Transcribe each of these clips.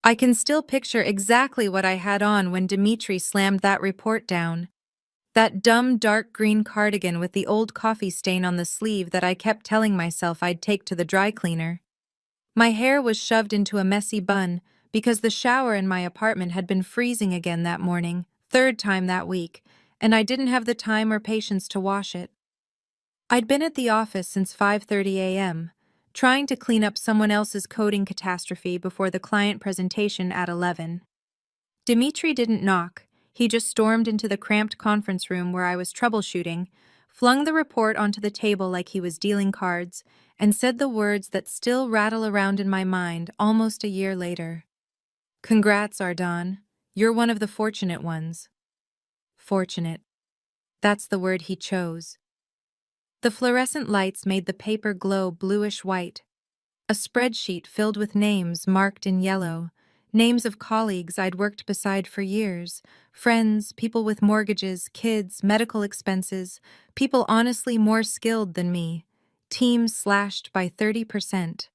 I can still picture exactly what I had on when Dimitri slammed that report down. That dumb dark green cardigan with the old coffee stain on the sleeve that I kept telling myself I'd take to the dry cleaner. My hair was shoved into a messy bun because the shower in my apartment had been freezing again that morning, third time that week, and I didn't have the time or patience to wash it. I'd been at the office since 5:30 a.m., trying to clean up someone else's coding catastrophe before the client presentation at 11. Dimitri didn't knock. He just stormed into the cramped conference room where I was troubleshooting, flung the report onto the table like he was dealing cards, and said the words that still rattle around in my mind almost a year later. "Congrats, Ardon. You're one of the fortunate ones." Fortunate. That's the word he chose. The fluorescent lights made the paper glow bluish-white. A spreadsheet filled with names marked in yellow, names of colleagues I'd worked beside for years, friends, people with mortgages, kids, medical expenses, people honestly more skilled than me, teams slashed by 30%.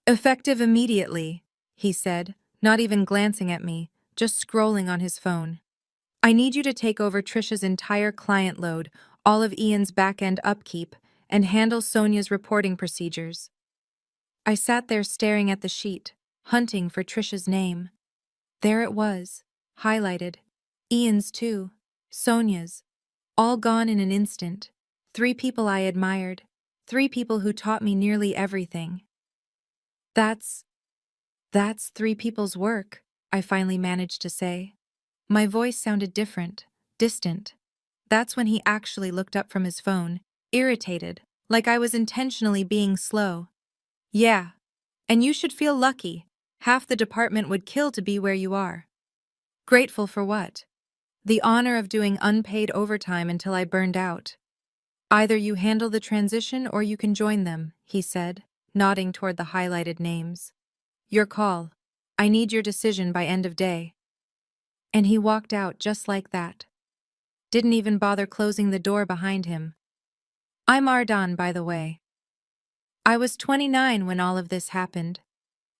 "Effective immediately," he said, not even glancing at me, just scrolling on his phone. "I need you to take over Trisha's entire client load, all of Ian's back-end upkeep, and handle Sonia's reporting procedures." I sat there staring at the sheet, hunting for Trisha's name. There it was, highlighted. Ian's too. Sonia's. All gone in an instant. 3 people I admired. 3 people who taught me nearly everything. That's 3 people's work," I finally managed to say. My voice sounded different, distant. That's when he actually looked up from his phone, irritated, like I was intentionally being slow. "Yeah. And you should feel lucky. Half the department would kill to be where you are." "Grateful for what?" "The honor of doing unpaid overtime until I burned out." "Either you handle the transition or you can join them," he said, nodding toward the highlighted names. "Your call. I need your decision by end of day." And he walked out just like that. Didn't even bother closing the door behind him. I'm Ardan, by the way. I was 29 when all of this happened.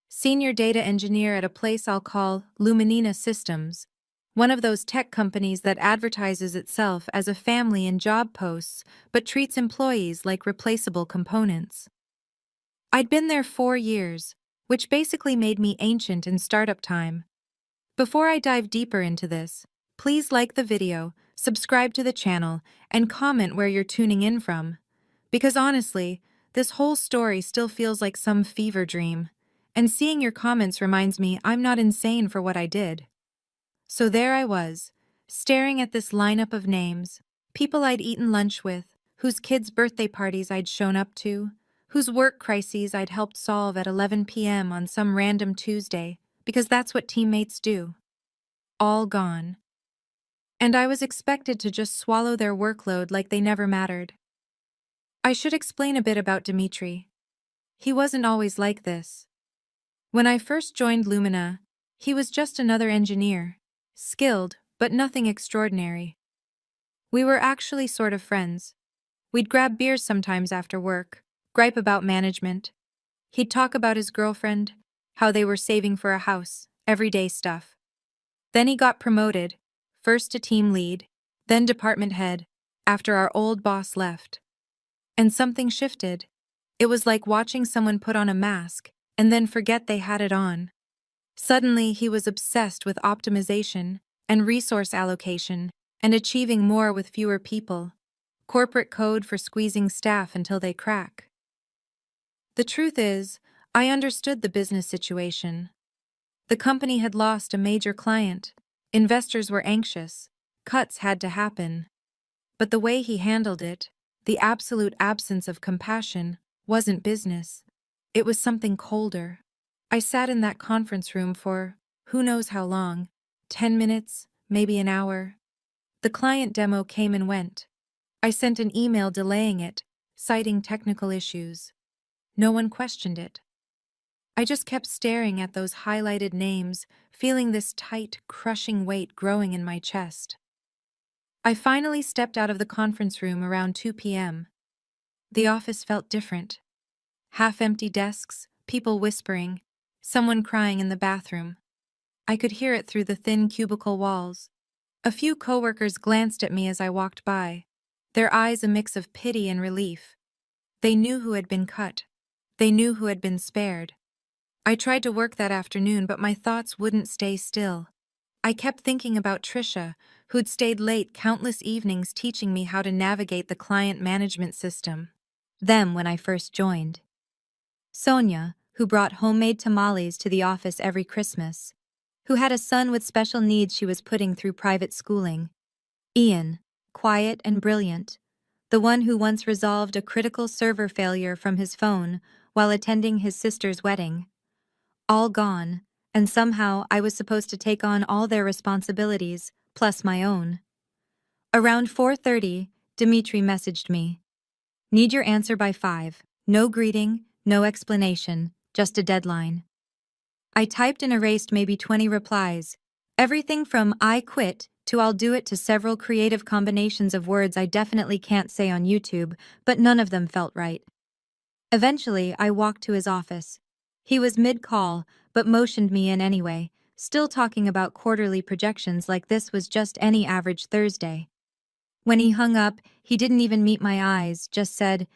Senior data engineer at a place I'll call Luminina Systems, one of those tech companies that advertises itself as a family in job posts but treats employees like replaceable components. I'd been there 4 years, which basically made me ancient in startup time. Before I dive deeper into this, please like the video, subscribe to the channel, and comment where you're tuning in from. Because honestly, this whole story still feels like some fever dream, and seeing your comments reminds me I'm not insane for what I did. So there I was, staring at this lineup of names, people I'd eaten lunch with, whose kids' birthday parties I'd shown up to, whose work crises I'd helped solve at 11 p.m. on some random Tuesday, because that's what teammates do. All gone. And I was expected to just swallow their workload like they never mattered. I should explain a bit about Dimitri. He wasn't always like this. When I first joined Lumina, he was just another engineer, skilled, but nothing extraordinary. We were actually sort of friends. We'd grab beers sometimes after work, gripe about management. He'd talk about his girlfriend, how they were saving for a house, everyday stuff. Then he got promoted, first to team lead, then department head, after our old boss left. And something shifted. It was like watching someone put on a mask and then forget they had it on. Suddenly, he was obsessed with optimization and resource allocation and achieving more with fewer people. Corporate code for squeezing staff until they crack. The truth is, I understood the business situation. The company had lost a major client. Investors were anxious. Cuts had to happen. But the way he handled it, the absolute absence of compassion, wasn't business. It was something colder. I sat in that conference room for who knows how long, 10 minutes, maybe an hour. The client demo came and went. I sent an email delaying it, citing technical issues. No one questioned it. I just kept staring at those highlighted names, feeling this tight, crushing weight growing in my chest. I finally stepped out of the conference room around 2 p.m. The office felt different. Half-empty desks, people whispering, Someone crying in the bathroom. I could hear it through the thin cubicle walls. A few coworkers glanced at me as I walked by, their eyes a mix of pity and relief. They knew who had been cut. They knew who had been spared. I tried to work that afternoon, but my thoughts wouldn't stay still. I kept thinking about Trisha, who'd stayed late countless evenings teaching me how to navigate the client management system. Them when I first joined. Sonia, who brought homemade tamales to the office every Christmas. Who had a son with special needs she was putting through private schooling. Ian, quiet and brilliant. The one who once resolved a critical server failure from his phone while attending his sister's wedding. All gone, and somehow I was supposed to take on all their responsibilities, plus my own. Around 4:30, Dimitri messaged me. Need your answer by 5. No greeting, no explanation, just a deadline. I typed and erased maybe 20 replies. Everything from I quit to I'll do it to several creative combinations of words I definitely can't say on YouTube, but none of them felt right. Eventually, I walked to his office. He was mid-call, but motioned me in anyway, still talking about quarterly projections like this was just any average Thursday. When he hung up, he didn't even meet my eyes, just said,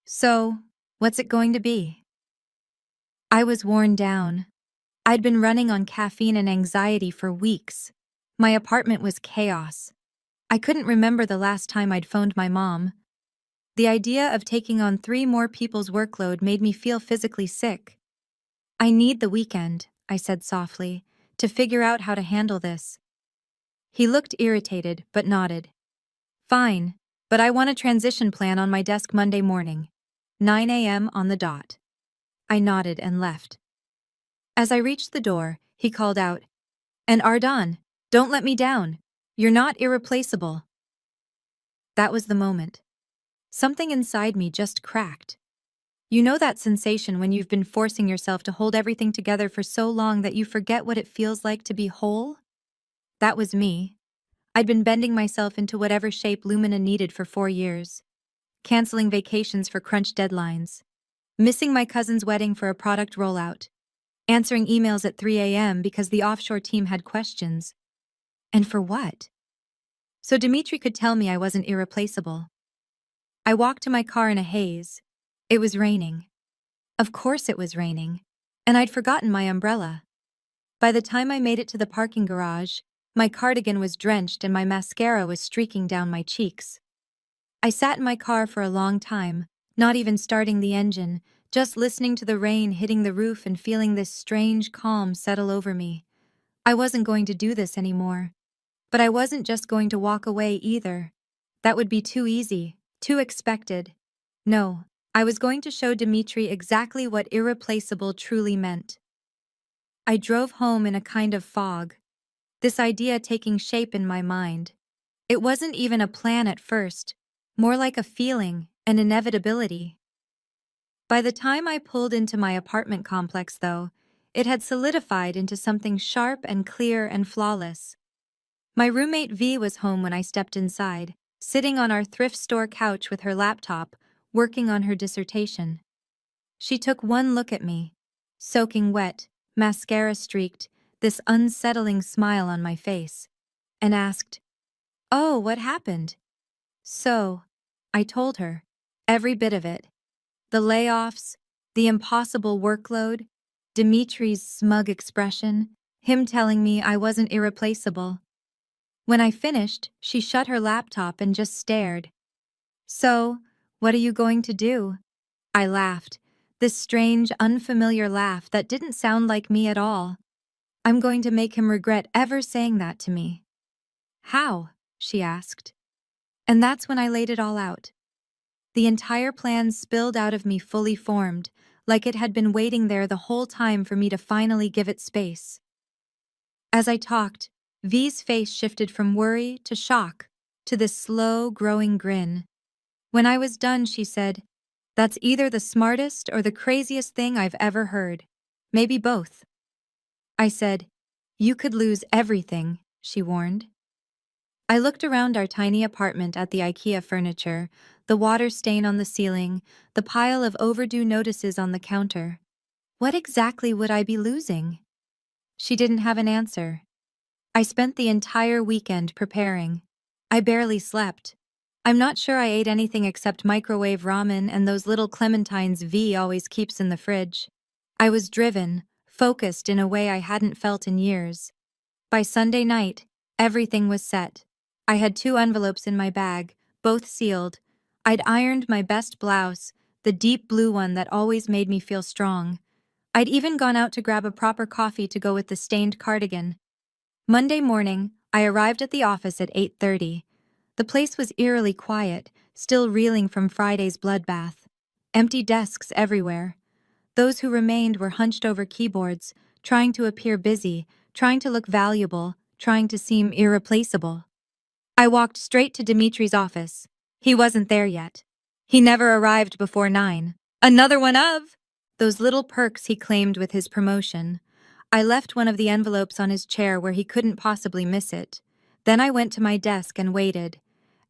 "So, what's it going to be?" I was worn down. I'd been running on caffeine and anxiety for weeks. My apartment was chaos. I couldn't remember the last time I'd phoned my mom. The idea of taking on 3 more people's workload made me feel physically sick. I need the weekend, I said softly, to figure out how to handle this. He looked irritated, but nodded. Fine, but I want a transition plan on my desk Monday morning. 9 a.m. on the dot. I nodded and left. As I reached the door, he called out, "And Ardon, don't let me down. You're not irreplaceable." That was the moment. Something inside me just cracked. You know that sensation when you've been forcing yourself to hold everything together for so long that you forget what it feels like to be whole? That was me. I'd been bending myself into whatever shape Lumina needed for 4 years. Canceling vacations for crunch deadlines. Missing my cousin's wedding for a product rollout. Answering emails at 3 a.m. because the offshore team had questions. And for what? So Dimitri could tell me I wasn't irreplaceable. I walked to my car in a haze. It was raining. Of course it was raining. And I'd forgotten my umbrella. By the time I made it to the parking garage, my cardigan was drenched and my mascara was streaking down my cheeks. I sat in my car for a long time, not even starting the engine, just listening to the rain hitting the roof and feeling this strange calm settle over me. I wasn't going to do this anymore. But I wasn't just going to walk away either. That would be too easy, too expected. No, I was going to show Dimitri exactly what irreplaceable truly meant. I drove home in a kind of fog, this idea taking shape in my mind. It wasn't even a plan at first, more like a feeling, an inevitability. By the time I pulled into my apartment complex, though, it had solidified into something sharp and clear and flawless. My roommate V was home when I stepped inside, sitting on our thrift store couch with her laptop, working on her dissertation. She took one look at me, soaking wet, mascara streaked, this unsettling smile on my face, and asked, "Oh, what happened?" So, I told her, every bit of it. The layoffs, the impossible workload, Dimitri's smug expression, him telling me I wasn't irreplaceable. When I finished, she shut her laptop and just stared. "So, what are you going to do?" I laughed, this strange, unfamiliar laugh that didn't sound like me at all. "I'm going to make him regret ever saying that to me." "How?" she asked. And that's when I laid it all out. The entire plan spilled out of me fully formed, like it had been waiting there the whole time for me to finally give it space. As I talked, V's face shifted from worry to shock, to this slow, growing grin. When I was done, she said, "That's either the smartest or the craziest thing I've ever heard. Maybe both." I said, "You could lose everything," she warned. I looked around our tiny apartment at the IKEA furniture, the water stain on the ceiling, the pile of overdue notices on the counter. What exactly would I be losing? She didn't have an answer. I spent the entire weekend preparing. I barely slept. I'm not sure I ate anything except microwave ramen and those little clementines V always keeps in the fridge. I was driven, focused in a way I hadn't felt in years. By Sunday night, everything was set. I had 2 envelopes in my bag, both sealed. I'd ironed my best blouse, the deep blue one that always made me feel strong. I'd even gone out to grab a proper coffee to go with the stained cardigan. Monday morning, I arrived at the office at 8:30. The place was eerily quiet, still reeling from Friday's bloodbath. Empty desks everywhere. Those who remained were hunched over keyboards, trying to appear busy, trying to look valuable, trying to seem irreplaceable. I walked straight to Dimitri's office. He wasn't there yet. He never arrived before 9. Another one of those little perks he claimed with his promotion. I left one of the envelopes on his chair where he couldn't possibly miss it. Then I went to my desk and waited.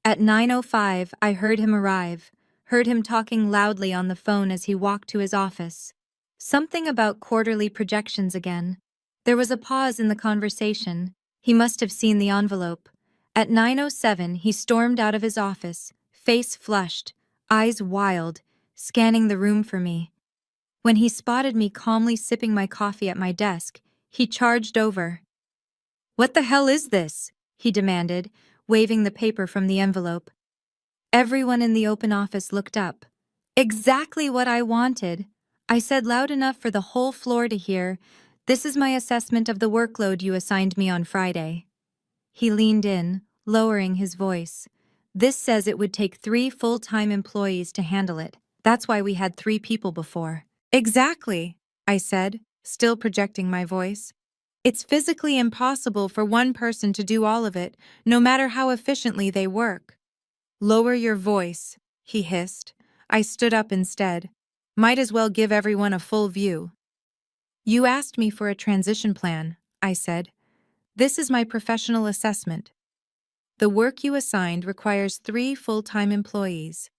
At 9:05, I heard him arrive, heard him talking loudly on the phone as he walked to his office. Something about quarterly projections again. There was a pause in the conversation. He must have seen the envelope. At 9:07, he stormed out of his office, face flushed, eyes wild, scanning the room for me. When he spotted me calmly sipping my coffee at my desk, he charged over. "What the hell is this?" he demanded, waving the paper from the envelope. Everyone in the open office looked up. "Exactly what I wanted," I said loud enough for the whole floor to hear. "This is my assessment of the workload you assigned me on Friday." He leaned in, lowering his voice. "This says it would take 3 full-time employees to handle it. That's why we had 3 people before." "Exactly," I said, still projecting my voice. "It's physically impossible for one person to do all of it, no matter how efficiently they work." "Lower your voice," he hissed. I stood up instead. "Might as well give everyone a full view." "You asked me for a transition plan," I said. "This is my professional assessment. The work you assigned requires 3 full-time employees.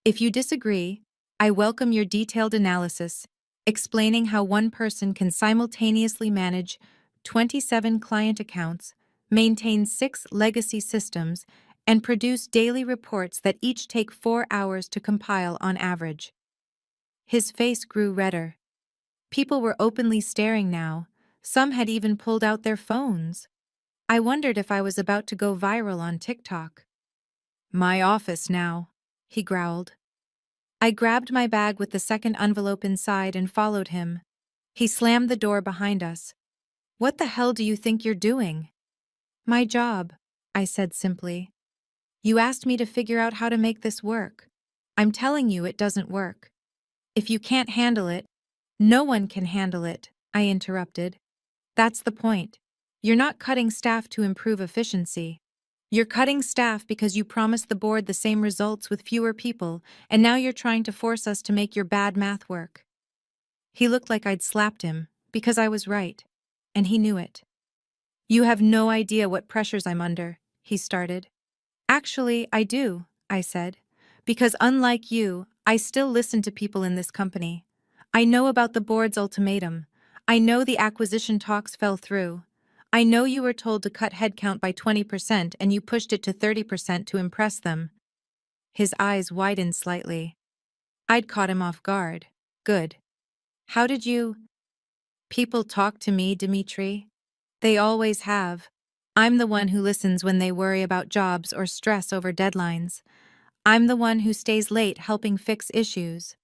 If you disagree, I welcome your detailed analysis, explaining how one person can simultaneously manage 27 client accounts, maintain 6 legacy systems, and produce daily reports that each take 4 hours to compile on average." His face grew redder. People were openly staring now. Some had even pulled out their phones. I wondered if I was about to go viral on TikTok. "My office now," he growled. I grabbed my bag with the second envelope inside and followed him. He slammed the door behind us. "What the hell do you think you're doing?" "My job," I said simply. "You asked me to figure out how to make this work. I'm telling you it doesn't work. If you can't handle it, no one can handle it," I interrupted. "That's the point. You're not cutting staff to improve efficiency. You're cutting staff because you promised the board the same results with fewer people, and now you're trying to force us to make your bad math work." He looked like I'd slapped him, because I was right. And he knew it. "You have no idea what pressures I'm under," he started. "Actually, I do," I said. "Because unlike you, I still listen to people in this company. I know about the board's ultimatum. I know the acquisition talks fell through. I know you were told to cut headcount by 20% and you pushed it to 30% to impress them." His eyes widened slightly. I'd caught him off guard. "Good. How did you—" "People talk to me, Dimitri. They always have. I'm the one who listens when they worry about jobs or stress over deadlines. I'm the one who stays late helping fix issues.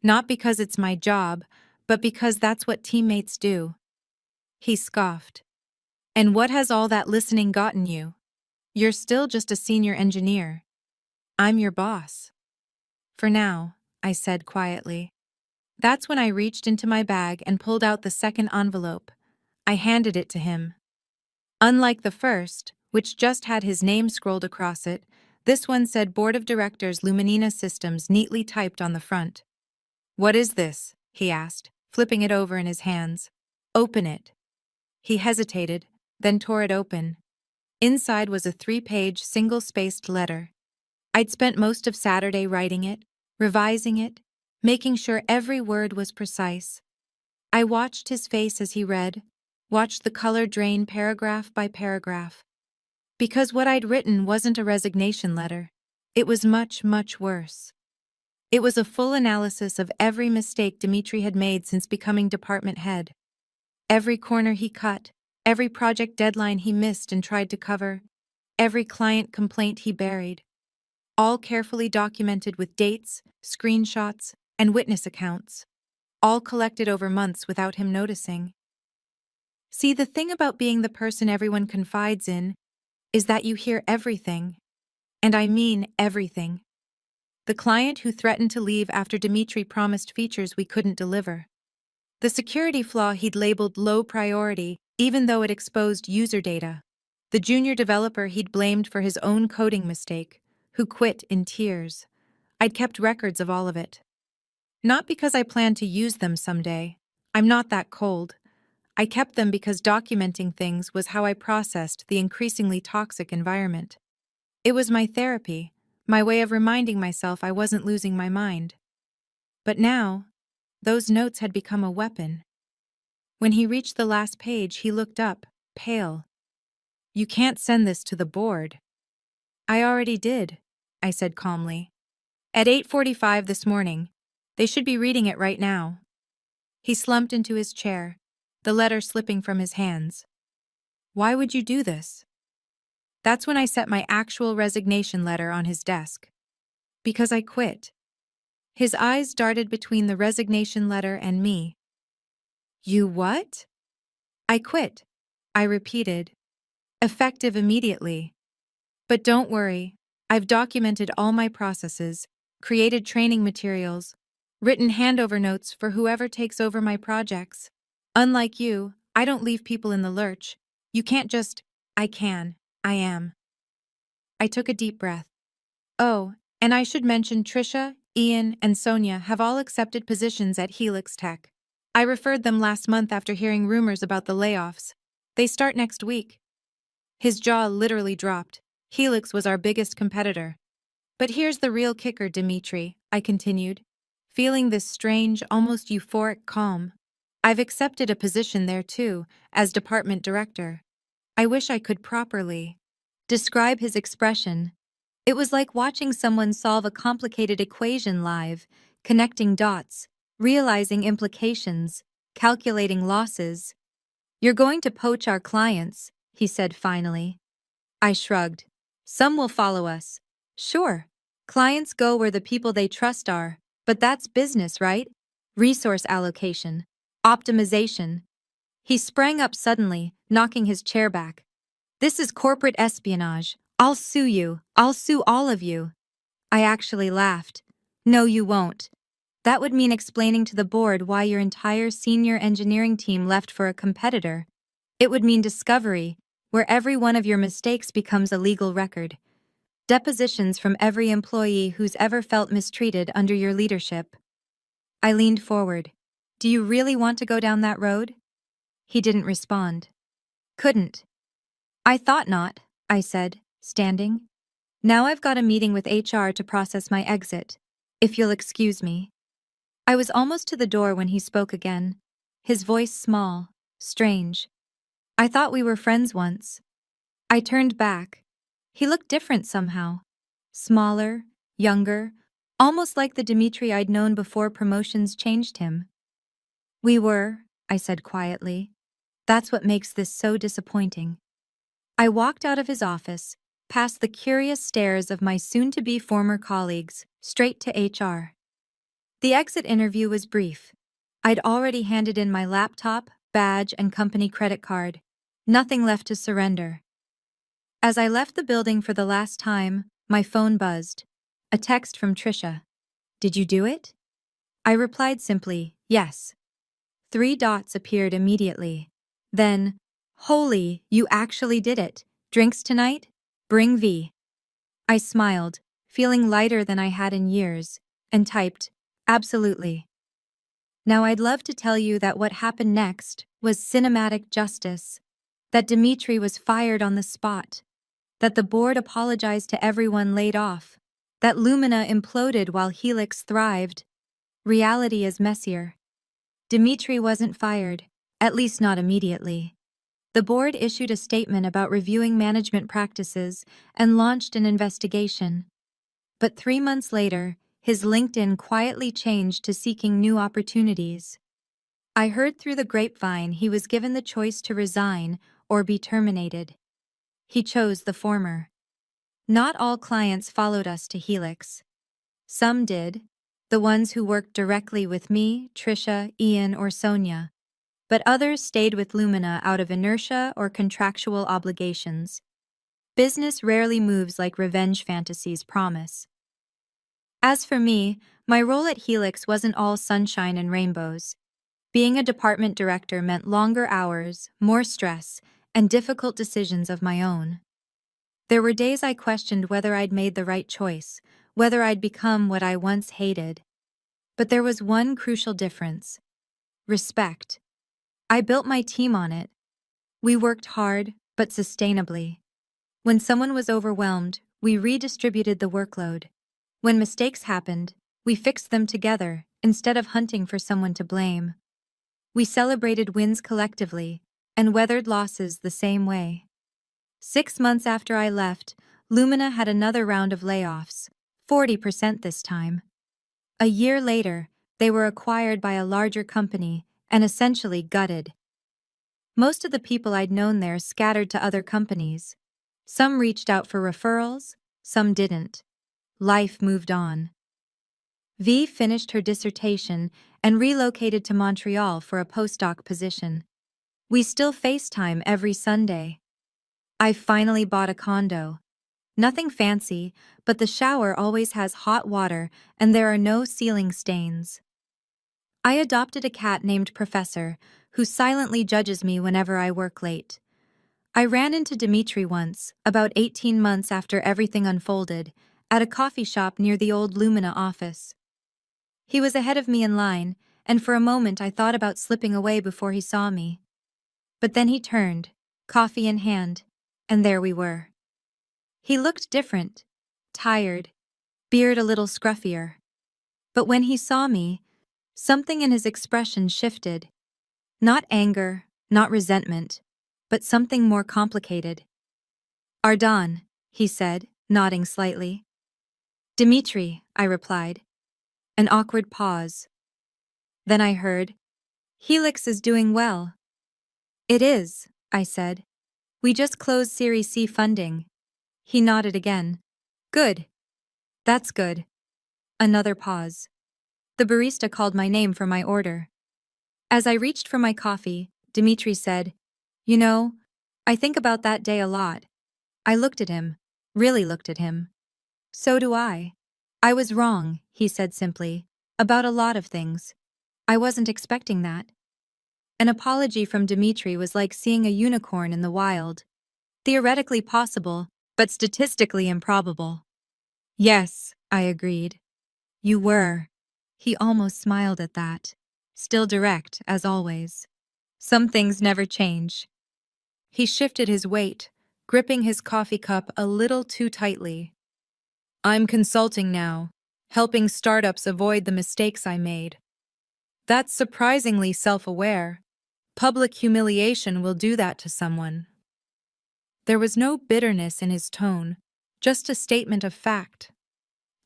Not because it's my job, but because that's what teammates do." He scoffed. "And what has all that listening gotten you? You're still just a senior engineer. I'm your boss." "For now," I said quietly. That's when I reached into my bag and pulled out the second envelope. I handed it to him. Unlike the first, which just had his name scrolled across it, this one said Board of Directors Luminina Systems neatly typed on the front. "What is this?" he asked, flipping it over in his hands. "Open it." He hesitated, then tore it open. Inside was a 3-page, single-spaced letter. I'd spent most of Saturday writing it, revising it, making sure every word was precise. I watched his face as he read, watched the color drain paragraph by paragraph. Because what I'd written wasn't a resignation letter. It was much, much worse. It was a full analysis of every mistake Dmitri had made since becoming department head. Every corner he cut, every project deadline he missed and tried to cover, every client complaint he buried. All carefully documented with dates, screenshots, and witness accounts. All collected over months without him noticing. See, the thing about being the person everyone confides in is that you hear everything. And I mean everything. The client who threatened to leave after Dmitri promised features we couldn't deliver. The security flaw he'd labeled low priority, even though it exposed user data. The junior developer he'd blamed for his own coding mistake, who quit in tears. I'd kept records of all of it. Not because I planned to use them someday. I'm not that cold. I kept them because documenting things was how I processed the increasingly toxic environment. It was my therapy, my way of reminding myself I wasn't losing my mind. But now, those notes had become a weapon. When he reached the last page, he looked up, pale. "You can't send this to the board." "I already did," I said calmly. "At 8:45 this morning. They should be reading it right now." He slumped into his chair, the letter slipping from his hands. "Why would you do this?" That's when I set my actual resignation letter on his desk. "Because I quit." His eyes darted between the resignation letter and me. "You what?" "I quit," I repeated. "Effective immediately. But don't worry, I've documented all my processes, created training materials, written handover notes for whoever takes over my projects. Unlike you, I don't leave people in the lurch. You can't just, I can, I am." I took a deep breath. Oh, and I should mention Trisha, Ian, and Sonia have all accepted positions at Helix Tech. I referred them last month after hearing rumors about the layoffs. They start next week. His jaw literally dropped. Helix was our biggest competitor. But here's the real kicker, Dmitri, I continued, feeling this strange, almost euphoric calm. I've accepted a position there too, as department director. I wish I could properly describe his expression. It was like watching someone solve a complicated equation live, connecting dots, realizing implications, calculating losses. "You're going to poach our clients," he said finally. I shrugged. "Some will follow us." "Sure. Clients go where the people they trust are, but that's business, right? Resource allocation. Optimization." He sprang up suddenly, knocking his chair back. "This is corporate espionage. I'll sue you. I'll sue all of you." I actually laughed. "No, you won't. That would mean explaining to the board why your entire senior engineering team left for a competitor. It would mean discovery, where every one of your mistakes becomes a legal record. Depositions from every employee who's ever felt mistreated under your leadership." I leaned forward. "Do you really want to go down that road?" He didn't respond. "Couldn't." "I thought not," I said, standing. "Now I've got a meeting with HR to process my exit. If you'll excuse me." I was almost to the door when he spoke again, his voice small, strange. "I thought we were friends once." I turned back. He looked different somehow. Smaller, younger, almost like the Dmitri I'd known before promotions changed him. "We were," I said quietly. "That's what makes this so disappointing." I walked out of his office, past the curious stares of my soon-to-be former colleagues, straight to HR. The exit interview was brief. I'd already handed in my laptop, badge, and company credit card. Nothing left to surrender. As I left the building for the last time, my phone buzzed. A text from Trisha. "Did you do it?" I replied simply, "Yes." 3 dots appeared immediately. Then, "Holy, you actually did it. Drinks tonight? Bring V." I smiled, feeling lighter than I had in years, and typed, "Absolutely." Now I'd love to tell you that what happened next was cinematic justice, that Dmitri was fired on the spot, that the board apologized to everyone laid off, that Lumina imploded while Helix thrived. Reality is messier. Dmitri wasn't fired, at least not immediately. The board issued a statement about reviewing management practices and launched an investigation. But 3 months later, his LinkedIn quietly changed to seeking new opportunities. I heard through the grapevine he was given the choice to resign or be terminated. He chose the former. Not all clients followed us to Helix. Some did, the ones who worked directly with me, Trisha, Ian, or Sonia. But others stayed with Lumina out of inertia or contractual obligations. Business rarely moves like revenge fantasies promise. As for me, my role at Helix wasn't all sunshine and rainbows. Being a department director meant longer hours, more stress, and difficult decisions of my own. There were days I questioned whether I'd made the right choice, whether I'd become what I once hated. But there was one crucial difference: respect. I built my team on it. We worked hard, but sustainably. When someone was overwhelmed, we redistributed the workload. When mistakes happened, we fixed them together instead of hunting for someone to blame. We celebrated wins collectively and weathered losses the same way. 6 months after I left, Lumina had another round of layoffs, 40% this time. A year later, they were acquired by a larger company and essentially gutted. Most of the people I'd known there scattered to other companies. Some reached out for referrals, some didn't. Life moved on. V finished her dissertation and relocated to Montreal for a postdoc position. We still FaceTime every Sunday. I finally bought a condo. Nothing fancy, but the shower always has hot water and there are no ceiling stains. I adopted a cat named Professor, who silently judges me whenever I work late. I ran into Dmitri once, about 18 months after everything unfolded, at a coffee shop near the old Lumina office. He was ahead of me in line, and for a moment I thought about slipping away before he saw me. But then he turned, coffee in hand, and there we were. He looked different, tired, beard a little scruffier. But when he saw me, something in his expression shifted. Not anger, not resentment, but something more complicated. "Ardan," he said, nodding slightly. "Dmitri," I replied. An awkward pause. Then I heard, "Helix is doing well." "It is," I said. "We just closed Series C funding." He nodded again. "Good. That's good." Another pause. The barista called my name for my order. As I reached for my coffee, Dmitri said, "You know, I think about that day a lot." I looked at him, really looked at him. "So do I." "I was wrong," he said simply, "about a lot of things. I wasn't expecting that." An apology from Dmitri was like seeing a unicorn in the wild. Theoretically possible, but statistically improbable. "Yes," I agreed. "You were." He almost smiled at that. Still direct, as always. Some things never change. He shifted his weight, gripping his coffee cup a little too tightly. "I'm consulting now, helping startups avoid the mistakes I made." That's surprisingly self-aware. Public humiliation will do that to someone. There was no bitterness in his tone, just a statement of fact.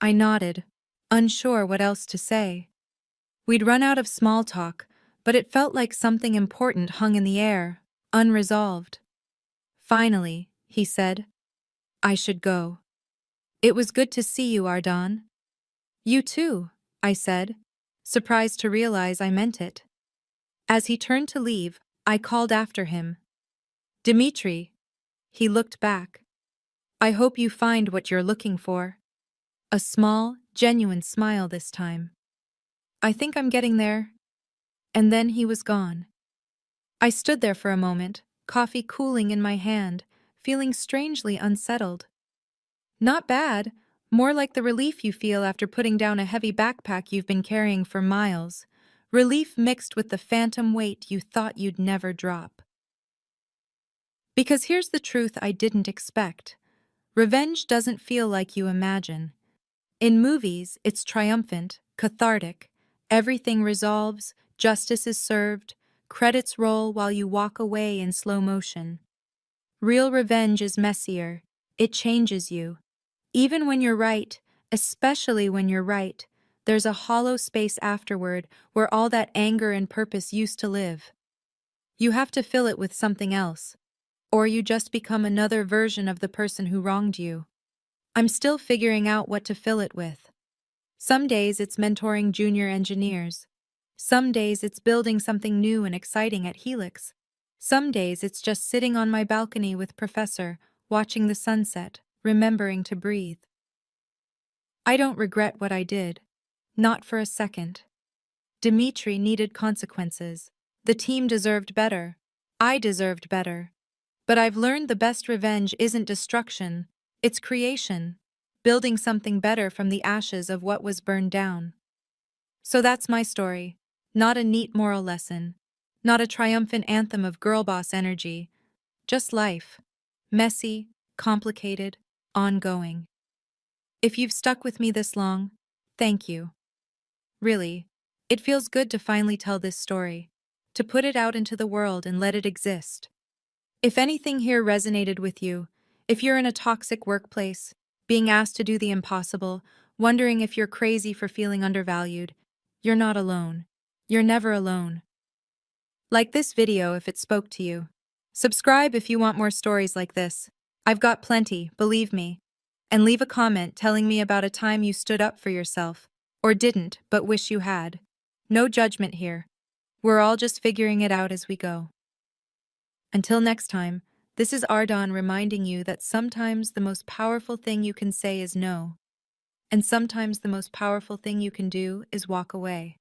I nodded, unsure what else to say. We'd run out of small talk, but it felt like something important hung in the air, unresolved. "Finally," he said, "I should go. It was good to see you, Ardan." "You too," I said, surprised to realize I meant it. As he turned to leave, I called after him. "Dmitri." He looked back. "I hope you find what you're looking for." A small, genuine smile this time. "I think I'm getting there." And then he was gone. I stood there for a moment, coffee cooling in my hand, feeling strangely unsettled. Not bad, more like the relief you feel after putting down a heavy backpack you've been carrying for miles. Relief mixed with the phantom weight you thought you'd never drop. Because here's the truth I didn't expect. Revenge doesn't feel like you imagine. In movies, it's triumphant, cathartic. Everything resolves, Justice is served, credits roll while you walk away in slow motion. Real revenge is messier. It changes you. Even when you're right, especially when you're right, there's a hollow space afterward where all that anger and purpose used to live. You have to fill it with something else, or you just become another version of the person who wronged you. I'm still figuring out what to fill it with. Some days it's mentoring junior engineers. Some days it's building something new and exciting at Helix. Some days it's just sitting on my balcony with Professor, watching the sunset, remembering to breathe. I don't regret what I did. Not for a second. Dimitri needed consequences. The team deserved better. I deserved better. But I've learned the best revenge isn't destruction, it's creation, building something better from the ashes of what was burned down. So that's my story. Not a neat moral lesson. Not a triumphant anthem of girl boss energy. Just life. Messy, complicated, ongoing. If you've stuck with me this long, thank you. Really, it feels good to finally tell this story, to put it out into the world and let it exist. If anything here resonated with you, if you're in a toxic workplace, being asked to do the impossible, wondering if you're crazy for feeling undervalued, you're not alone. You're never alone. Like this video if it spoke to you. Subscribe if you want more stories like this. I've got plenty, believe me. And leave a comment telling me about a time you stood up for yourself, or didn't, but wish you had. No judgment here. We're all just figuring it out as we go. Until next time, this is Ardon reminding you that sometimes the most powerful thing you can say is no, and sometimes the most powerful thing you can do is walk away.